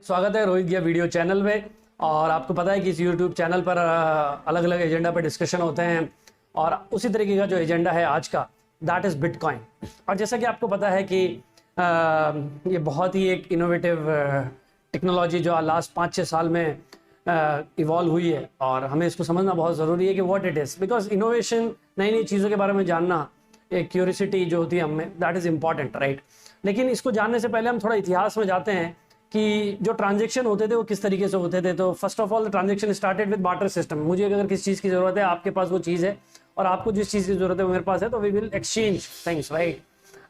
स्वागत है रोहित गिया वीडियो चैनल में। और आपको पता है कि इस यूट्यूब चैनल पर अलग अलग एजेंडा पर डिस्कशन होते हैं और उसी तरीके का जो एजेंडा है आज का दैट इज़ बिटकॉइन। और जैसा कि आपको पता है कि ये बहुत ही एक इनोवेटिव टेक्नोलॉजी जो लास्ट 5-6 साल में इवॉल्व हुई है और हमें इसको समझना बहुत ज़रूरी है कि what it is, because innovation, नई नई चीज़ों के बारे में जानना, एक क्यूरियोसिटी जो होती है हमें, दैट इज़ इम्पॉर्टेंट, राइट। लेकिन इसको जानने से पहले हम थोड़ा इतिहास में जाते हैं कि जो ट्रांजेक्शन होते थे वो किस तरीके से होते थे। तो first of all transaction started with barter system. मुझे अगर किसी चीज़ की ज़रूरत है, आपके पास वो चीज़ है और आपको जिस चीज़ की ज़रूरत है वो मेरे पास है, तो we will exchange things, right.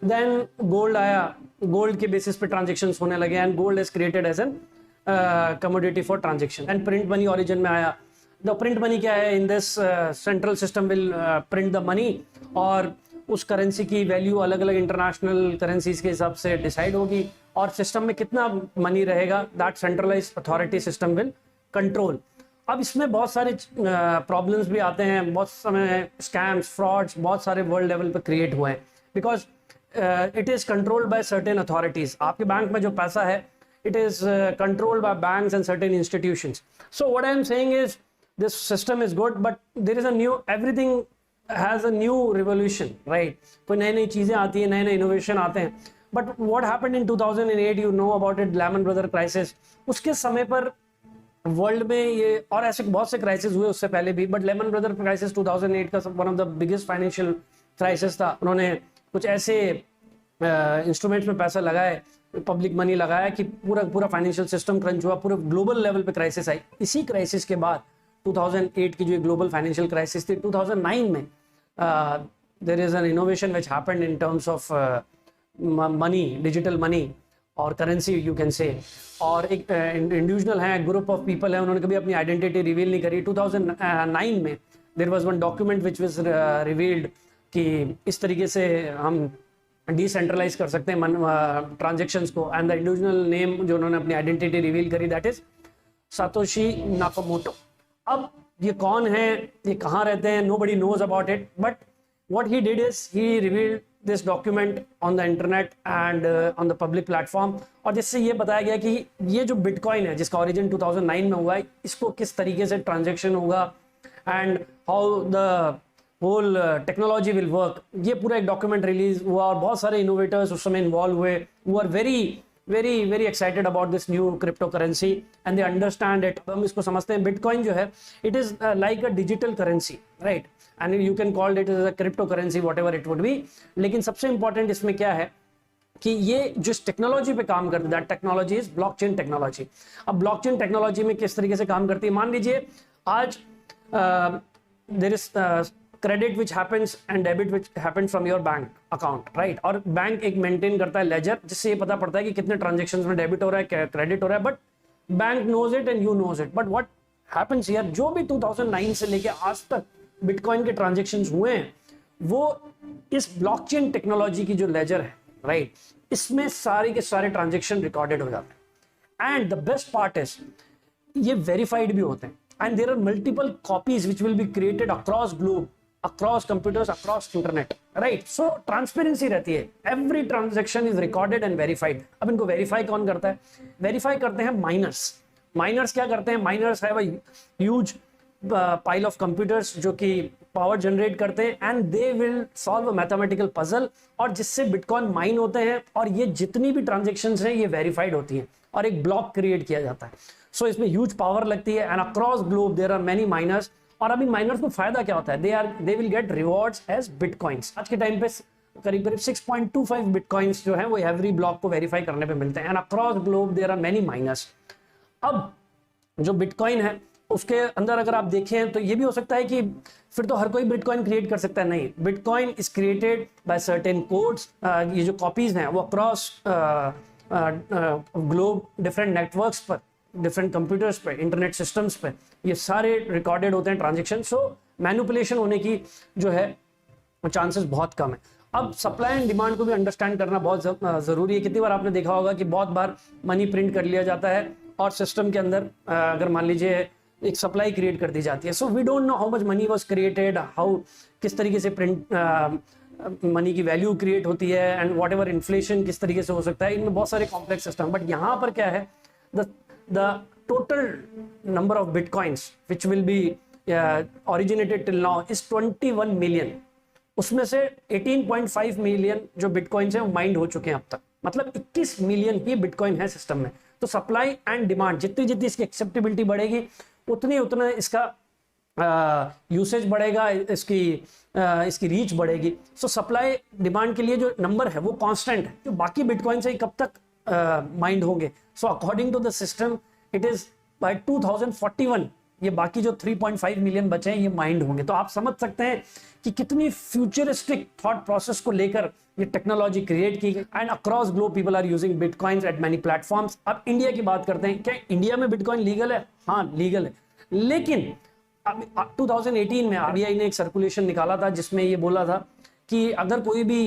Then gold आया, गोल्ड के बेसिस पे ट्रांजेक्शन्स होने लगे and gold is created as an commodity for transaction. And print money origin में आया। द प्रिंट मनी क्या है, in this central system will print the money और उस करेंसी की वैल्यू अलग अलग इंटरनेशनल करेंसीज के हिसाब से डिसाइड होगी और सिस्टम में कितना मनी रहेगा that centralise authority system will control. अब इसमें बहुत सारे प्रॉब्लम्स भी आते हैं, बहुत समय स्कैम्स, फ्रॉड्स बहुत सारे वर्ल्ड लेवल पे क्रिएट हुए हैं because it is controlled by certain authorities. आपके बैंक में जो पैसा है, it is controlled by banks and certain institutions. So what I am saying is this system is good, but there is a new, everything has a new revolution, right? कोई नई नई चीज़ें आती हैं, नए नए innovation आते हैं। But what happened in 2008, you know about it, Lehman Brothers crisis। उसके समय पर वर्ल्ड में ये, और ऐसे बहुत से क्राइसिस हुए उससे पहले भी, बट लेमन ब्रदर क्राइसिस 2008 का one of the biggest financial crisis था। उन्होंने कुछ ऐसे इंस्ट्रूमेंट्स में पैसा लगाए, पब्लिक मनी लगाया कि पूरा फाइनेंशियल सिस्टम क्रंच हुआ, पूरे ग्लोबल लेवल पे क्राइसिस आई। इसी क्राइसिस के बाद 2008 की जो ग्लोबल फाइनेंशियल क्राइसिस थी, 2009 में there is an innovation which happened in terms of money, digital money और करेंसी यू कैन से। और एक इंडिविजुअल है, ग्रुप ऑफ पीपल है, उन्होंने कभी अपनी आइडेंटिटी रिवील नहीं करी। 2009 में there was one document which was revealed कि इस तरीके से हम डिसेंट्रलाइज कर सकते हैं ट्रांजेक्शंस को। एंड द इंडिविजुअल नेम जो उन्होंने अपनी आइडेंटिटी रिवील करी, दैट इज सातोशी नाकामोटो। अब ये कौन है, ये कहाँ रहते हैं, nobody knows about it, but what he did is he revealed this document on the internet and on the public platform. और जिससे ये बताया गया कि ये जो बिटकॉइन है, जिसका ओरिजिन 2009 में हुआ है, इसको किस तरीके से ट्रांजेक्शन होगा and how the whole technology will work. ये पूरा एक डॉक्यूमेंट रिलीज हुआ और बहुत सारे इनोवेटर्स उस समय इन्वॉल्व हुए, वो are very excited about this new crypto currency and they understand it. हम इसको समझते हैं, बिटकॉइन जो है it is like a digital currency, right, and you can call it as a crypto currency, whatever it would be. लेकिन सबसे important इसमें क्या है कि ये जिस टेक्नोलॉजी पे काम करती है, that technology is blockchain technology. अब ब्लॉकचेन टेक्नोलॉजी में किस तरीके से काम करती है, मान लीजिए आज there is credit which happens and debit which happens from your bank account, right. और बैंक एक मेंटेन करता है लेजर, जिससे ये पता पड़ता है कि कितने ट्रांजेक्शंस में डेबिट हो रहा है, क्रेडिट हो रहा है, but bank knows it and you knows it. But what happens here, जो भी 2009 से लेके आज तक बिटकॉइन के ट्रांजेक्शंस हुए हैं, वो इस ब्लॉकचेन टेक्नोलॉजी की जो लेजर है, राइट, इसमें सारे के सारे ट्रांजेक्शन रिकॉर्डेड हो जाते हैं। And the best part is ये वेरीफाइड भी होते हैं and there are multiple copies which will be created across globe, across computers, across internet, right? So transparency रहती है, every transaction is recorded and verified। अब इनको verify कौन करता है, verify करते हैं miners क्या करते हैं, miners have a huge pile of computers जो कि power generate करते हैं and they will solve a mathematical puzzle, और जिससे bitcoin mine होते हैं और ये जितनी भी transactions हैं ये verified होती हैं और एक block create किया जाता है। So इसमें huge power लगती है and across globe there are many miners। और अभी माइनर्स को फायदा क्या होता है, they will get rewards as bitcoins. आज के टाइम पे करीब 6.25 बिटकॉइंस जो है वो एवरी ब्लॉक को वेरीफाई करने पे मिलते हैं and across globe there are many miners. अब जो बिटकॉइन है उसके अंदर अगर आप देखें तो ये भी हो सकता है कि फिर तो हर कोई बिटकॉइन क्रिएट कर सकता है, नहीं, bitcoin is created by certain codes. ये जो कॉपीज हैं वो अक्रॉस ग्लोब डिफरेंट नेटवर्क्स पर, डिफरेंट कंप्यूटर्स पे, इंटरनेट सिस्टम्स पे ये सारे रिकॉर्डेड होते हैं ट्रांजेक्शन। सो मैनिपुलेशन होने की जो है चांसेस बहुत कम है। अब सप्लाई एंड डिमांड को भी अंडरस्टैंड करना बहुत ज़रूरी है। कितनी बार आपने देखा होगा कि बहुत बार मनी प्रिंट कर लिया जाता है और सिस्टम के अंदर अगर मान लीजिए एक सप्लाई क्रिएट कर दी जाती है, so we don't know how much money was created, how किस तरीके से प्रिंट मनी की वैल्यू क्रिएट होती है एंड व्हाट एवर इन्फ्लेशन किस तरीके से हो सकता है, इनमें बहुत सारे कॉम्प्लेक्स सिस्टम। बट यहाँ पर क्या है, the the total number of bitcoins which will be originated till now is 21 million. उसमें से 18.5 मिलियन जो बिटकॉइंस हैं वो माइंड हो चुके हैं अब तक, मतलब 21 मिलियन ही बिटकॉइन है सिस्टम में। तो सप्लाई एंड डिमांड, जितनी जितनी इसकी एक्सेप्टेबिलिटी बढ़ेगी उतनी उतना इसका यूसेज बढ़ेगा, इसकी रीच बढ़ेगी। सो सप्लाई डिमांड के लिए जो नंबर है वो कांस्टेंट है, जो बाकी बिटकॉइन से कब तक माइंड होंगे। So according to the system it is by 2041 ये बाकी जो 3.5 मिलियन बचे हैं ये माइंड होंगे। तो आप समझ सकते हैं कि कितनी फ्यूचरिस्टिक थॉट प्रोसेस को लेकर ये टेक्नोलॉजी क्रिएट की गई। And across globe people are using bitcoins at many platforms. अब इंडिया की बात करते हैं, क्या इंडिया में बिटकॉइन लीगल है? हाँ लीगल है, लेकिन अब 2018 में आरबीआई ने एक सर्कुलेशन निकाला था जिसमें ये बोला था कि अगर कोई भी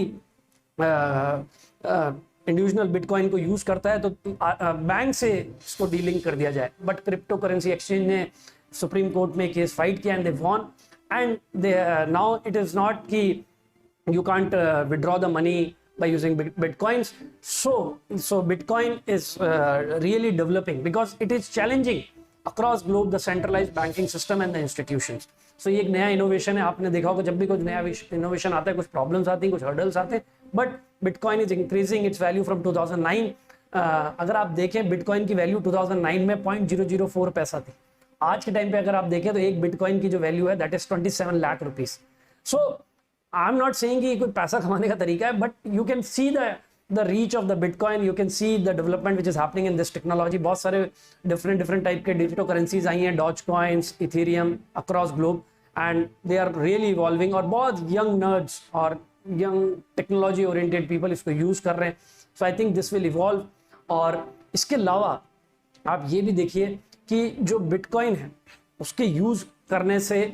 इंडिविजुअल बिटकॉइन को यूज करता है तो बैंक से इसको डीलिंग कर दिया जाए। बट क्रिप्टो करेंसी एक्सचेंज ने सुप्रीम कोर्ट में केस फाइट किया and they won, and they now it is not कि you can't withdraw the money by using bitcoins. So bitcoin is really developing because it is challenging across globe the centralized banking system and the institutions. So ये एक नया innovation है। आपने देखा होगा जब भी कुछ नया इनोवेशन आता है कुछ प्रॉब्लम्स आती हैं, कुछ हर्डल्स आते हैं, but bitcoin is increasing its value from 2009। अगर आप देखें बिटकॉइन की वैल्यू 2009 में 0.004 पैसा थी। आज के टाइम पे अगर आप देखें तो एक बिटकॉइन की जो वैल्यू है that is 27 lakh rupees. So I am not saying कि कोई पैसा कमाने का तरीका है, but you can see the reach of the bitcoin, you can see the development which is happening in this technology. बहुत सारे डिफरेंट टाइप के डिजिटल करेंसीज आई हैं, doge coins, ethereum across globe, and they are really evolving. और बहुत young nerds और young technology oriented people इसको use कर रहे हैं। So I think this will evolve. और इसके अलावा आप ये भी देखिए कि जो बिटकॉइन है उसके यूज करने से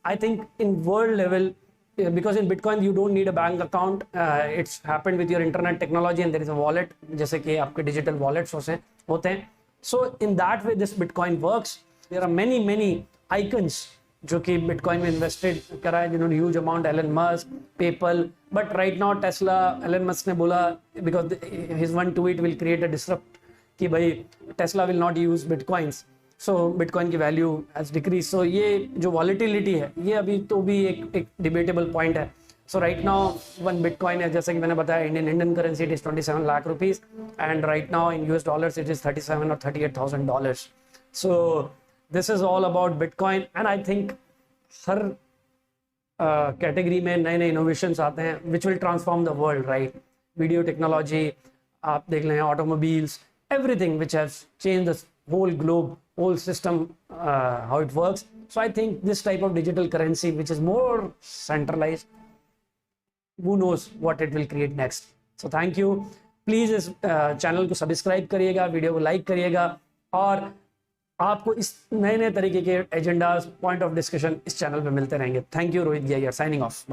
I think in world level, because in Bitcoin you don't need a bank account, it's happened with your internet technology and there is a wallet, जैसे कि आपके digital wallets होते हैं। So in that way this Bitcoin works. There are many icons जो कि Bitcoin में invested करा है, जिन्होंने huge amount, Elon Musk, PayPal, but right now Tesla, Elon Musk ने बोला because his one tweet will create a disrupt कि भाई Tesla will not use Bitcoins, so Bitcoin की वैल्यू हैज डिक्रीज। सो ये जो वॉलिटिलिटी है ये अभी तो भी एक डिबेटेबल पॉइंट है। सो राइट नाउ वन बिटकॉइन है, जैसे कि मैंने बताया, Indian currency it is 27 lakh rupees and right now in US dollars it is 37 और 38,000 dollars. So this is all about bitcoin and I think her category में नए नए इनोवेशंस आते हैं which will transform the world, right. Video technology आप देख लें, automobiles, everything which has change the whole globe, whole system, how it works. So I think this type of digital currency which is more centralized, who knows what it will create next. So thank you. Please इस channel को subscribe करिएगा, video को like करिएगा, और आपको इस नए नए तरीके के एजेंडाज, पॉइंट ऑफ डिस्कशन इस चैनल पे मिलते रहेंगे। Thank you. रोहित गिया साइनिंग ऑफ।